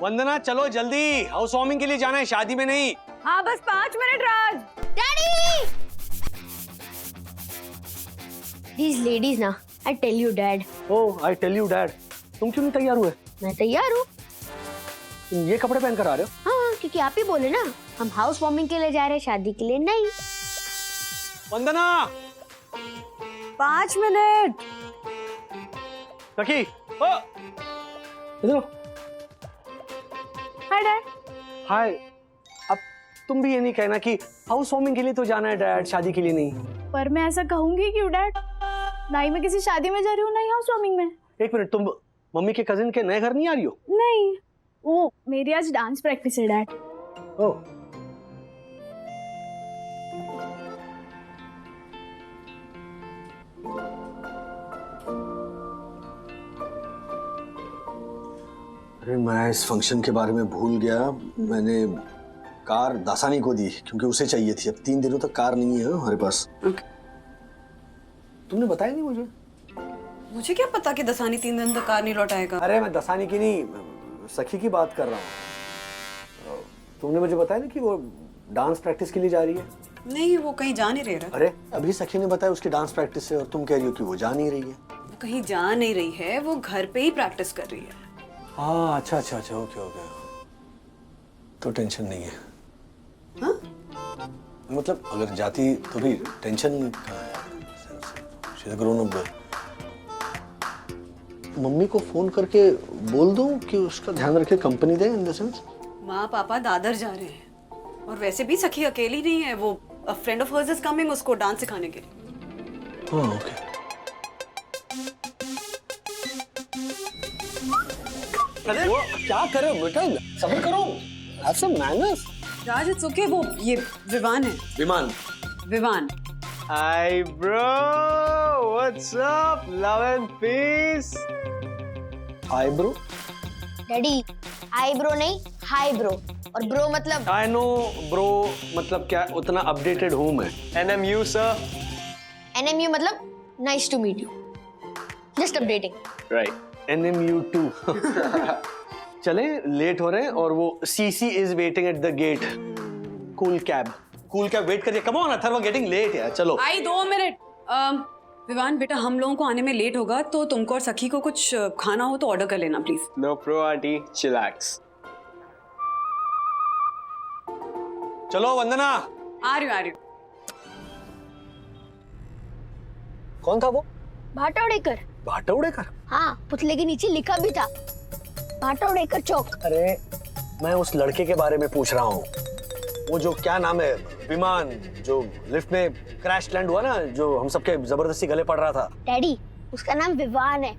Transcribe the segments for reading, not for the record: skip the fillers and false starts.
वंदना चलो जल्दी, house warming के लिए जाना है, शादी में नहीं। हाँ बस 5 minute Raj. Daddy! These ladies ना, I tell you dad. Oh I tell you dad, तुम क्यों नहीं तैयार हुए? मैं तैयार हूँ। तुम ये कपड़े पहन कर आ रहे हो? हाँ क्योंकि आप ही बोले ना हम हाउस वार्मिंग के लिए जा रहे हैं, शादी के लिए नहीं। वंदना 5 मिनट। सखी इधर हाय डैड। हाय। अब तुम भी ये नहीं कहना कि हाउस वार्मिंग के लिए तो जाना है डैड, शादी के लिए नहीं। पर मैं ऐसा कहूंगी क्यों डैड? ना ही मैं किसी शादी में जा रही हूँ ना ही हाउस वार्मिंग में। एक मिनट, तुम मम्मी के कजिन के नए घर नहीं आ रही हो? नहीं, वो मेरी आज डांस प्रैक्टिस है डैड। ओह अरे मैं इस फंक्शन के बारे में भूल गया। मैंने कार दासानी को दी क्योंकि उसे चाहिए थी। अब 3 दिनों तक कार नहीं है हमारे पास। तुमने बताया नहीं मुझे। मुझे क्या पता कि दसानी 3 दिन तक कार नहीं लौटाएगा। अरे मैं दसानी की नहीं, सखी की बात कर रहा हूँ। तुमने मुझे बताया ना कि वो डांस प्रैक्टिस के लिए जा रही है। नहीं, वो कहीं जा नहीं रहा। अरे अभी सखी ने बताया उसकी डांस प्रैक्टिस है और तुम कह रही हो कि वो जा नहीं रही है। वो कहीं जा नहीं रही है, वो घर पे ही प्रैक्टिस कर रही है। हाँ अच्छा, ओके तो टेंशन नहीं है। हाँ? मतलब अगर जाती तो भी टेंशन कहाँ है? She's a grown up girl. Mummy को फोन करके बोल दूं कि उसका ध्यान रखे, company they in the sense. माँ पापा दादर जा रहे हैं और वैसे भी सखी अकेली नहीं है, वो a friend of hers is coming उसको डांस सिखाने के लिए। हाँ ओके। अरे वो क्या कर रहे हो बेटा, सब्र करो, have some manners. Raj it's okay, वो ये विवान है। Viman. Vivaan. Hi bro, what's up? Love and peace. Hi bro. Daddy I bro नहीं हाई ब्रो, और ब्रो मतलब आई नो ब्रो मतलब क्या, उतना अपडेटेड हूँ मैं। NMU sir. NMU मतलब nice to meet you, just updating. Right. NMU2 चले, लेट हो रहे हैं और वो CC is waiting at the gate. Cool cab wait करिए। Come on Atharv, getting late यार, चलो। आई 2 मिनट। विवान बेटा, हम लोगों को आने में लेट होगा तो तुमको और सखी को कुछ खाना हो तो ऑर्डर कर लेना please. No pro auntie, chillax. चलो वंदना। आ रही हूँ। कौन था वो? भाटौड़ेकर। भाटौड़ेकर? हाँ, पुतले के नीचे लिखा भी था भाटौड़ेकर चौक। अरे मैं उस लड़के के बारे में पूछ रहा हूँ, वो जो क्या नाम है, विमान, जो लिफ्ट में क्रैश लैंड हुआ ना, जो हम सबके जबरदस्ती गले पड़ रहा था। डैडी उसका नाम विवान है।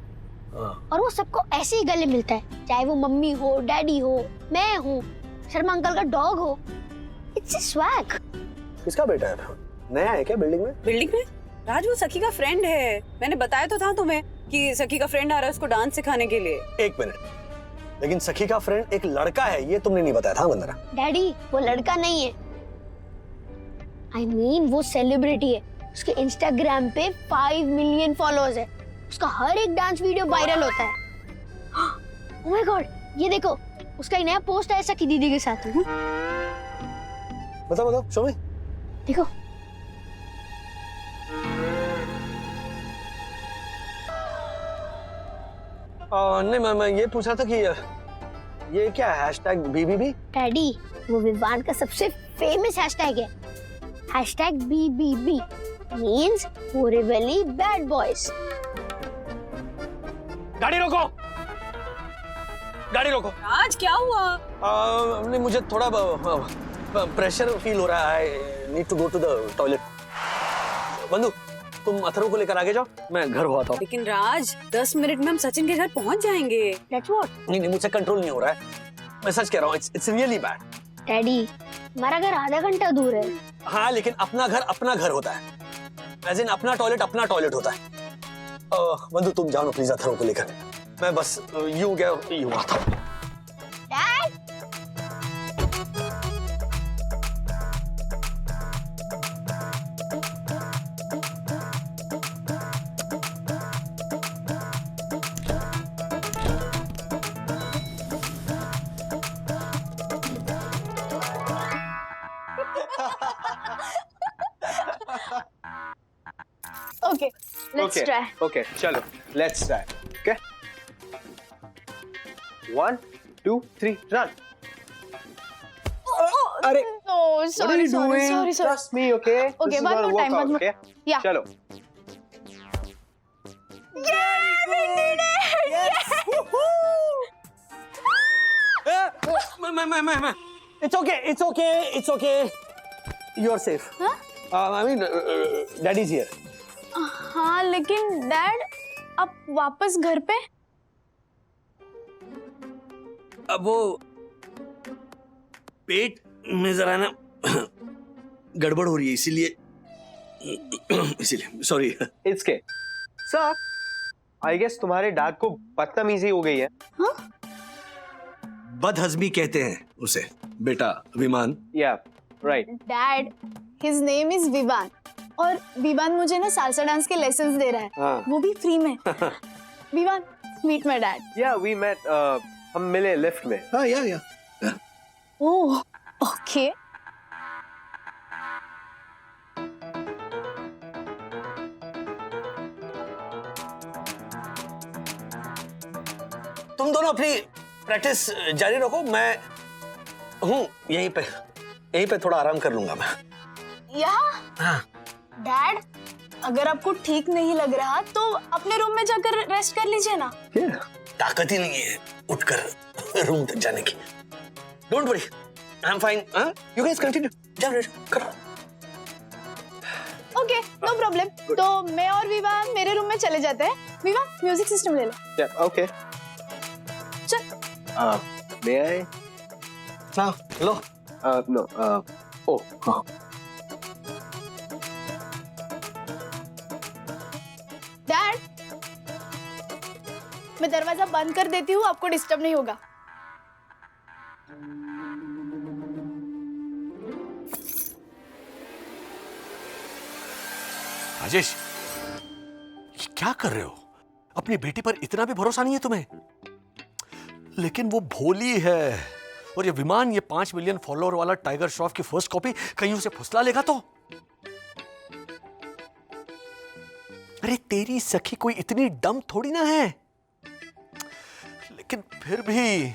और वो सबको ऐसे ही गले मिलता है, चाहे वो मम्मी हो, डैडी हो, मैं हूँ, शर्मा अंकल का डॉग हो। It's a swag. किसका बेटा है? नया है क्या बिल्डिंग में? बिल्डिंग में? राज वो सखी का फ्रेंड है, मैंने बताया तो था तुम्हें कि सखी का फ्रेंड आ रहा है उसको डांस सिखाने के लिए। एक मिनट, लेकिन सखी का फ्रेंड एक लड़का है, ये तुमने नहीं बताया था वंदना। डैडी वो लड़का नहीं है, I mean, वो सेलिब्रिटी है। उसके इंस्टाग्राम पे 5 मिलियन फॉलोअर्स है। उसका हर एक डांस वीडियो वायरल होता है। ओह माय गॉड, ये देखो उसका एक नया पोस्ट है सखी दीदी के साथ। बताओ शो में देखो। नहीं मैं ये पूछ रहा था कि ये क्या है #BBB? डैडी वो विवान का सबसे फेमस हैशटैग है। #BBB means Borivali bad boys। गाड़ी रोको। राज क्या हुआ? नहीं मुझे थोड़ा प्रेशर फील हो रहा है। Need to go to the toilet. बंधु तुम अथर्व को लेकर आगे जाओ, मैं घर हुआ था। लेकिन राज 10 मिनट में हम सचिन के घर पहुंच जाएंगे। That's what? नहीं मुझसे कंट्रोल नहीं हो रहा है, मैं सच कह रहा हूँ। It's really bad. डैडी हमारा घर आधा घंटा दूर है। हाँ लेकिन अपना घर होता है, एज इन अपना टॉयलेट होता है। बंधु तुम जाओ प्लीज अथर्व को लेकर, मैं बस यूं आता हूँ। Dad Let's okay. try. Okay, chalo. Let's try. Okay. 1, 2, 3, run. Arey, Oh, what are sorry, you sorry, doing? sorry, sorry. Trust me, okay? Okay, This is one gonna more work time, out, one more. okay? Yeah. Chalo. It's okay, it's okay, it's okay. You are safe. Huh? I mean, daddy's here. हाँ लेकिन dad अब वापस घर पे अब वो पेट में जरा ना गड़बड़ हो रही है इसीलिए sorry. It's okay. Sir, I guess तुम्हारे डैड को बदतमीजी हो गई है. बदहजमी कहते हैं उसे बेटा Viman. Yeah, right. Dad his name is Vivaan और विवान मुझे ना सालसा डांस के लेसन्स दे रहा है. हाँ. वो भी फ्री में. Vivaan meet my dad. Yeah, we met. हम मिले लिफ्ट में. हाँ या. Oh okay. तुम दोनों अपनी प्रैक्टिस जारी रखो. मैं हूँ यहीं पे थोड़ा आराम कर लूंगा मैं. यहाँ हाँ. डैड अगर आपको ठीक नहीं लग रहा तो अपने रूम में जाकर रेस्ट कर लीजिए ना. ताकत ही नहीं है उठकर रूम तक जाने की. Don't worry, I am fine. You guys continue. जाओ रेस्ट करो. Okay no problem. तो मैं और विवान मेरे रूम में चले जाते हैं. विवान म्यूजिक सिस्टम ले लो. Yeah, okay. चल. May I? हाँ लो. No. Oh. हाँ. डैड मैं दरवाजा बंद कर देती हूँ. आपको डिस्टर्ब नहीं होगा. राजेश, ये क्या कर रहे हो? अपनी बेटी पर इतना भी भरोसा नहीं है तुम्हें? लेकिन वो भोली है और ये विमान, ये 5 मिलियन फॉलोअर वाला टाइगर श्रॉफ की फर्स्ट कॉपी कहीं उसे फुसला लेगा तो? अरे तेरी सखी कोई इतनी डम थोड़ी ना है. लेकिन फिर भी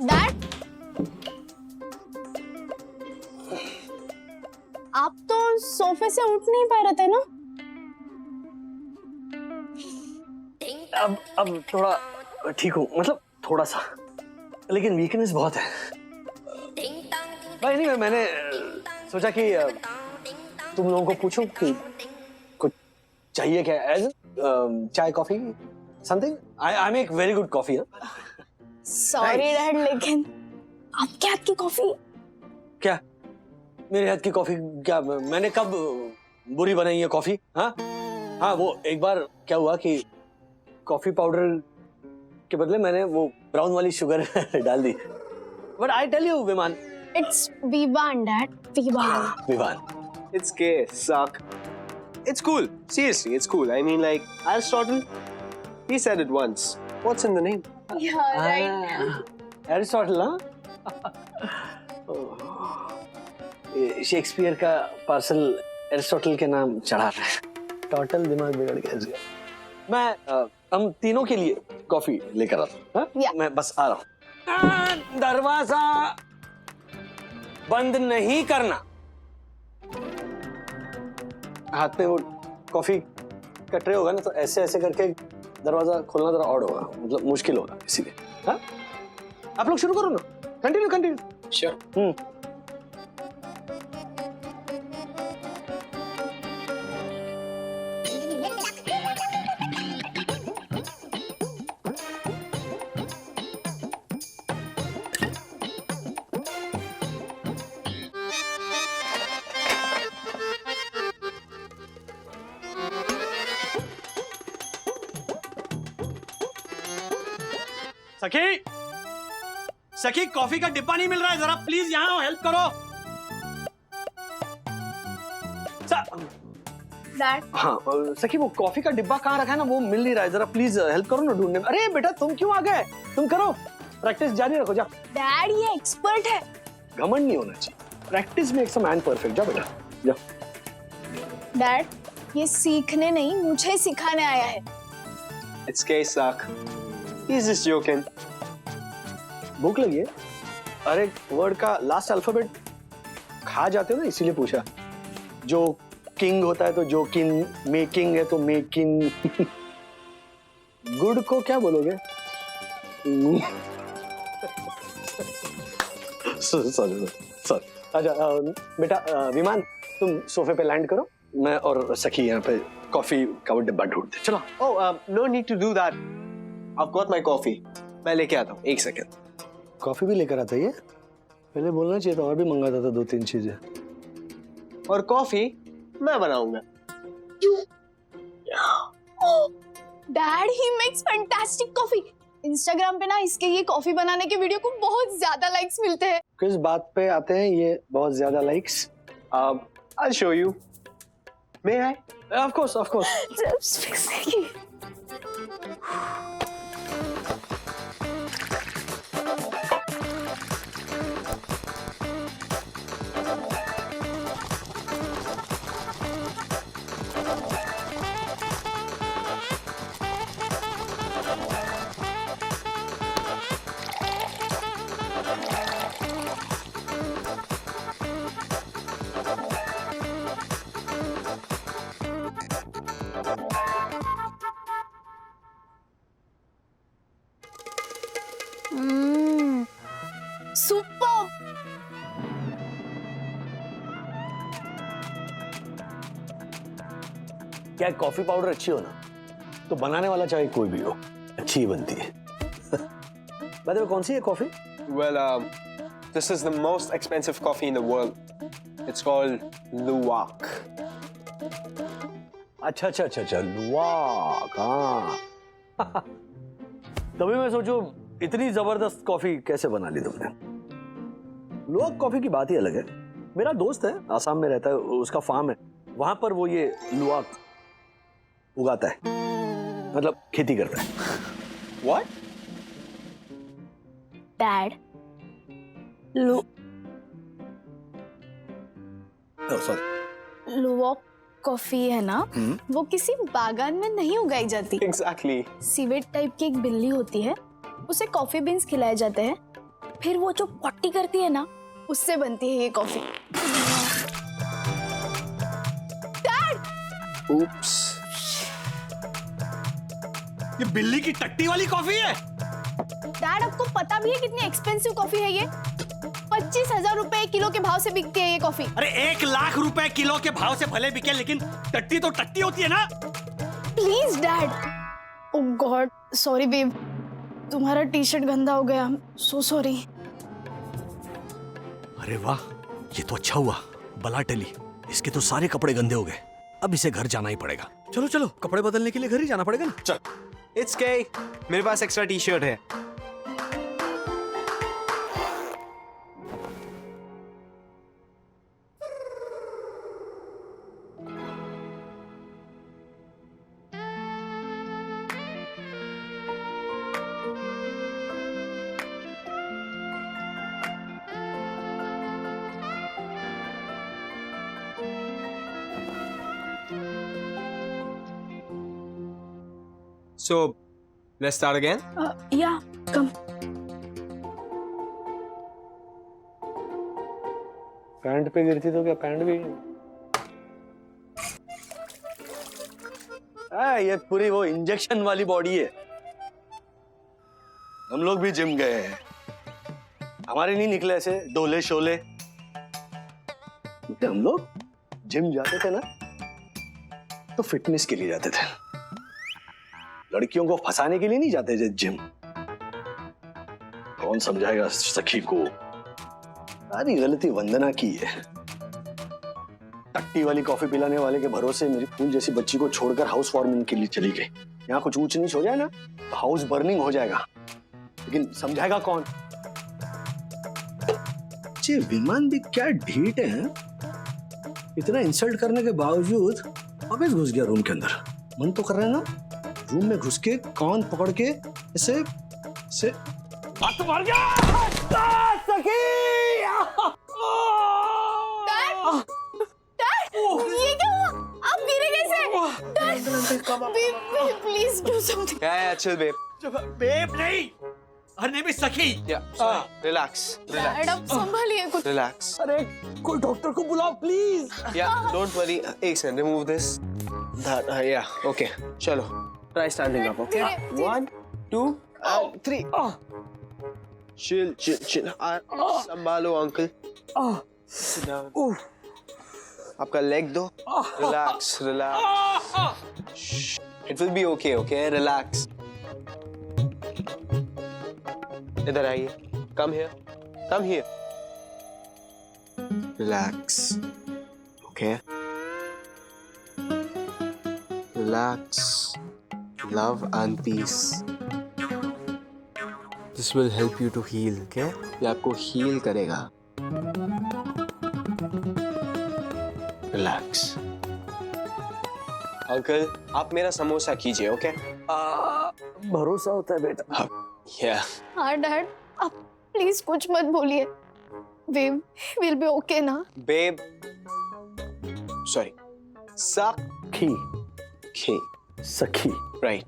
डैड आप तो सोफे से उठ नहीं पा रहे थे ना. अब थोड़ा ठीक हूँ, मतलब थोड़ा सा, लेकिन वीकनेस बहुत है. भाई नहीं, मैंने सोचा कि तुम लोगों को पूछूं कि कुछ चाहिए क्या. एज चाय coffee something. I make very good coffee. Sorry dad लेकिन आपके हाथ की कॉफी. क्या मेरे हाथ की कॉफी? क्या मैंने कब बुरी बनाई है कॉफी? हाँ हाँ, वो एक बार क्या हुआ कि कॉफी पाउडर के बदले मैंने वो ब्राउन वाली शुगर डाल दी. But I tell you Viman, it's Vivaan dad. Vivaan. It's gay, suck. It's cool. Seriously, it's cool. I mean, like, Aristotle, he said it once. What's in the name? Aristotle. Shakespeare का parcel Aristotle के नाम चढ़ा रहा है. Total दिमाग बिगड़ गया इसका. मैं हम तीनों के लिए कॉफी लेकर आता हूँ. Yeah. मैं बस आ रहा हूँ. दरवाजा बंद नहीं करना. हाथ में वो कॉफी का ट्रे होगा ना, तो ऐसे ऐसे करके दरवाजा खोलना जरा ऑड होगा, मतलब मुश्किल होगा इसीलिए. हाँ आप लोग शुरू करो ना. कंटिन्यू. Sure. सखी, सखी कॉफी का डिब्बा नहीं मिल रहा है, जरा प्लीज यहाँ आओ, हेल्प करो। डैड हाँ सखी, वो कॉफी का डिब्बा कहाँ रखा है ना, वो मिल नहीं रहा है, जरा प्लीज हेल्प करो ना ढूंढने में। अरे बेटा तुम क्यों आ गए, तुम करो, प्रैक्टिस जारी रखो, जा। डैड ये एक्सपर्ट है। घमंड नहीं होना चाहिए, practice makes a man perfect. जा बेटा जा। डैड ये सीखने नहीं, मुझे सिखाने आया है। It's gay, Sak. He's just joking. भूख लगी है? अरे वर्ड का लास्ट अल्फाबेट खा जाते हो ना, इसीलिए पूछा। जो किंग होता है तो जो किंग, मेकिंग है तो मेकिंग। गुड को क्या बोलोगे? सॉरी। अच्छा बेटा विमान, तुम सोफे पे लैंड करो, मैं और सखी यहाँ पे कॉफी का वो डिब्बा ढूंढते। चलो। Oh, no need to do that. I've got my coffee. मैं लेके आता हूँ, एक सेकेंड। कॉफी भी लेकर आता है ये? पहले बोलना चाहिए था, और भी मंगाता था 2-3 चीजें। और कॉफी मैं बनाऊंगा। Dad he makes fantastic coffee. Instagram पे ना इसके ये कॉफी बनाने के वीडियो को बहुत ज्यादा लाइक्स मिलते हैं। किस बात पे आते हैं ये बहुत ज्यादा likes? I'll show you. May I? Of course, of course. Just fixing it. Superb. क्या कॉफी पाउडर अच्छी हो ना, तो बनाने वाला चाहे कोई भी हो, अच्छी ही बनती है। बताओ कौन सी है coffee? Well, this is the most expensive coffee in the world. It's called Luwak. अच्छा, लुवाक। हाँ। तभी मैं सोचूं इतनी जबरदस्त कॉफी कैसे बना ली तुमने। लुवाक कॉफी की बात ही अलग है। मेरा दोस्त है, आसाम में रहता है, उसका फार्म है, वहां पर वो ये लुवाक उगाता है, मतलब खेती करता है। What? डैड सॉरी, लुवाक कॉफी है ना, वो किसी बागान में नहीं उगाई जाती। Exactly. सीवेट टाइप की एक बिल्ली होती है, उसे कॉफी बीन्स खिलाए जाते हैं, फिर वो जो पॉटी करती है ना, उससे बनती है ये कॉफी। Oops. ये बिल्ली की टट्टी वाली कॉफी है? डैड आपको पता भी है कितनी एक्सपेंसिव कॉफी है ये? 25,000 रुपए किलो के भाव से बिकती है ये कॉफी। अरे 1 लाख रुपए किलो के भाव से भले बिके, लेकिन टट्टी तो टट्टी होती है ना। Please dad. Oh god, sorry babe, तुम्हारा टी शर्ट गंदा हो गया, सो सॉरी। अरे वाह, ये तो अच्छा हुआ, बला टली। इसके तो सारे कपड़े गंदे हो गए, अब इसे घर जाना ही पड़ेगा। चलो कपड़े बदलने के लिए घर ही जाना पड़ेगा ना। चल। It's gay. मेरे पास एक्स्ट्रा टी शर्ट है। So, let's start again. या कम। पैंट पे गिरती तो क्या पैंट भी? ये पूरी वो इंजेक्शन वाली बॉडी है। हम लोग भी जिम गए हैं, हमारे नहीं निकले ऐसे डोले शोले। हम लोग जिम जाते थे ना, तो फिटनेस के लिए जाते थे, लड़कियों को फंसाने के लिए नहीं जाते थे जिम। कौन समझाएगा सखी को? सारी गलती वंदना की है। टट्टी वाली कॉफी पिलाने वाले के भरोसे मेरी फूल जैसी बच्ची को छोड़कर हाउस वार्मिंग के लिए चली गई। यहाँ कुछ ऊंच नीच हो जाए ना, तो हाउस बर्निंग हो जाएगा। लेकिन समझाएगा कौन? ये विमान भी क्या ढीठ है? इतना इंसल्ट करने के बावजूद वापस घुस गया रूम के अंदर। मन तो कर रहा है ना रूम में घुस के कान पकड़ के इसे बात मार गया। सखी! ये क्या हुआ? आप गिरे कैसे? Please do something. Yeah, chill, babe. Babe नहीं, her name is Sakhi. Yeah, sorry. Relax. Dad आप संभालिए कुछ। Relax. अरे कोई डॉक्टर को बुलाओ प्लीज। Yeah, don't worry. एक second, remove this. That, yeah, okay. चलो, try standing up, okay? 1, 2, 3. Chill. संभालो अंकल। Sit down. आपका लेग दो। Relax. Shh. It will be okay, okay? Relax. इधर आइए। Come here. Relax. Okay? Relax. Love and peace. This will help you to heal, okay? ये आपको heal करेगा। Relax. Uncle, आप मेरा समोसा कीजिए, ओके? भरोसा होता है बेटा। Yeah. हाँ डैड, आप प्लीज कुछ मत बोलिए। वेव विल बी ओके ना? Babe. Sorry. खी Sakhi. Right.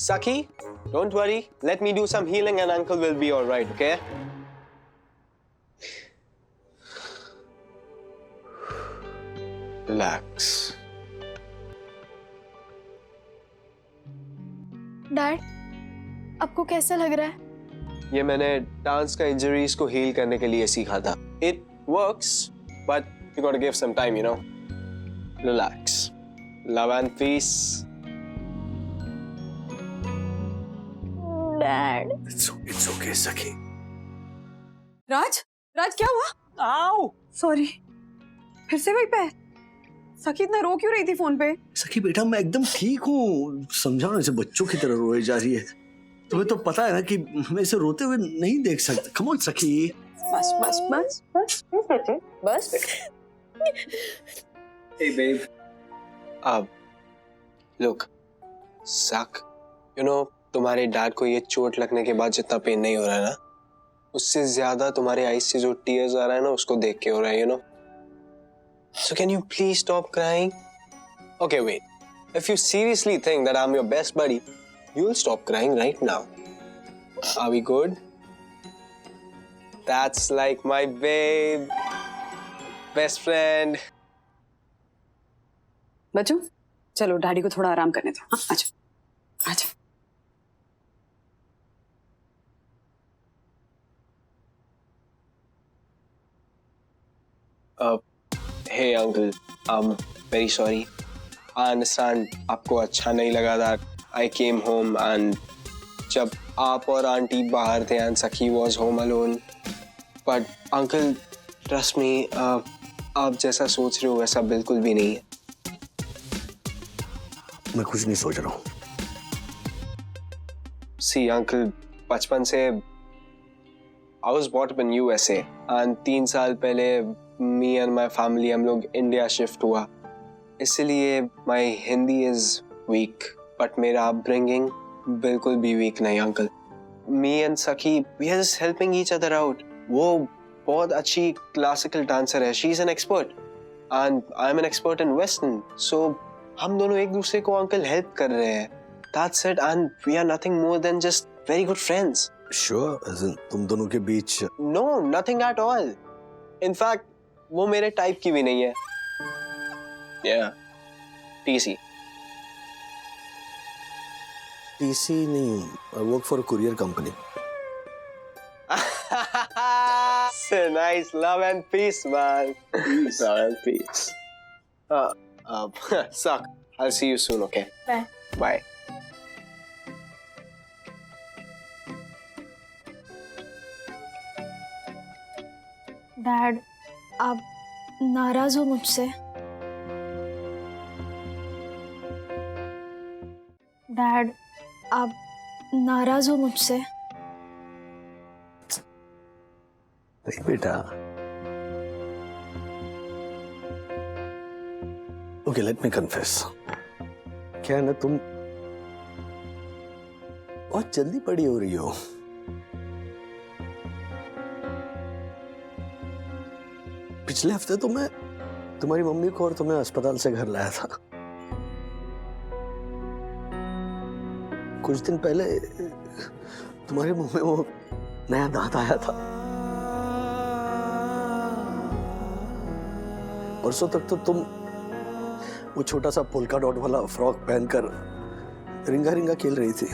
Sakhi, don't worry. Let me do some healing and uncle will be alright, okay? Relax. Dad आपको कैसा लग रहा है? ये मैंने डांस का इंजरीज को हील करने के लिए सीखा था। It works, but you gotta give some time, you know. Relax. Love and peace. Dad it's okay सखी। राज क्या हुआ? आओ सॉरी, फिर से वही पे? सखी इतना रो क्यों रही थी फोन पे? सखी बेटा मैं एकदम ठीक हूँ। समझाओ इसे, बच्चों की तरह रोए जा रही है। तुम्हें तो पता है ना कि मैं इसे रोते हुए नहीं देख सकता। कम ऑन सखी। बस Hey babe. Look, Sak, you know, तुम्हारे डैड को ये चोट लगने के बाद जितना पेन नहीं हो रहा है ना, उससे ज्यादा तुम्हारे आईज से जो टीयर्स आ रहा है ना, उसको देख के हो रहा है, you know. So can you please stop crying? Okay, wait. If you seriously think that I'm your best buddy, you'll stop crying right now. Are we good? That's like my babe. Best friend. बच्चों चलो daddy को थोड़ा आराम करने दो। हाँ, आजा। Hey uncle, I'm very sorry. I understand आपको अच्छा नहीं लगा that I came home and जब आप और आंटी बाहर थे and Sakhi was home alone. But uncle, trust me, आप जैसा सोच रहे हो वैसा बिल्कुल भी नहीं है। मैं कुछ नहीं सोच रहा हूँ। See uncle, बचपन से I was brought up in USA and 3 साल पहले me and my family हम लोग इंडिया शिफ्ट हुआ, इसलिए my Hindi is weak, but मेरा upbringing बिल्कुल भी weak नहीं uncle. Me and Sakhi, we are just helping each other out. वो बहुत अच्छी क्लासिकल डांसर है, she is an expert and I am an expert in western, so हम दोनों एक दूसरे को अंकल हेल्प कर रहे हैं। That's it, and we are nothing more than just very good friends. Sure, as in तुम दोनों के बीच No, nothing at all. In fact, वो मेरे टाइप की भी नहीं है। Yeah, TC. TC नहीं, I work for a courier company. So nice, love and peace, man. Love and peace. Suck. I'll see you soon, okay? Bye. Bye. Dad आप नाराज हो मुझसे? डैड आप नाराज हो मुझसे? नहीं बेटा, ओके लेट मी कन्फेस, क्या है ना, तुम बहुत जल्दी बड़ी हो रही हो। पिछले हफ्ते तो मैं तुम्हारी मम्मी को और तुम्हें अस्पताल से घर लाया था। कुछ दिन पहले तुम्हारे मुंह में वो नया दांत आया था। परसों तक तो तुम वो छोटा सा पोल्का डॉट वाला फ्रॉक पहनकर रिंगा रिंगा खेल रही थी।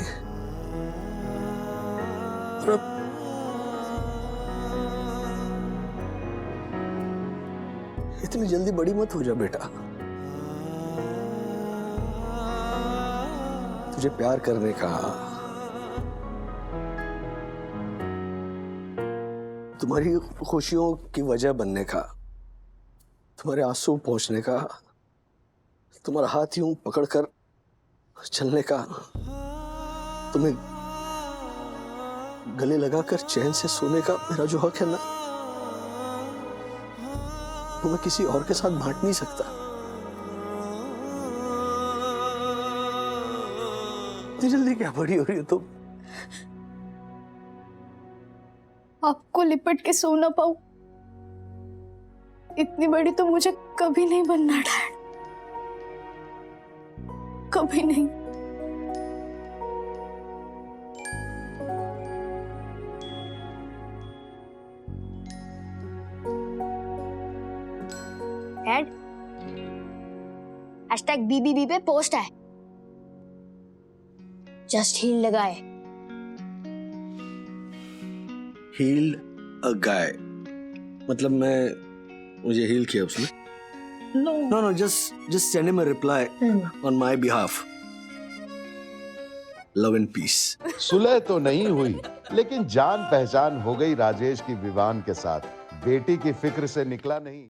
और अब इतनी जल्दी बड़ी मत हो जा बेटा। तुझे प्यार करने का, तुम्हारी खुशियों की वजह बनने का, तुम्हारे आंसू पहुंचने का, तुम्हारा हाथ यूं पकड़कर चलने का, तुम्हें गले लगाकर चैन से सोने का मेरा जो हक है ना, वो मैं किसी और के साथ बांट नहीं सकता। इतनी जल्दी क्या बड़ी हो रही हो तुम? आपको लिपट के सो ना पाऊं, इतनी बड़ी तो मुझे कभी नहीं बनना डैड, कभी नहीं। डैड, #BBB पे पोस्ट है, जस्ट हील लगाए। हील अ गाय, मतलब मुझे हील किया उसने? No, just send him a reply on my behalf. Love and peace. सुलह तो नहीं हुई, लेकिन जान पहचान हो गई राजेश की विवान के साथ। बेटी की फिक्र से निकला नहीं।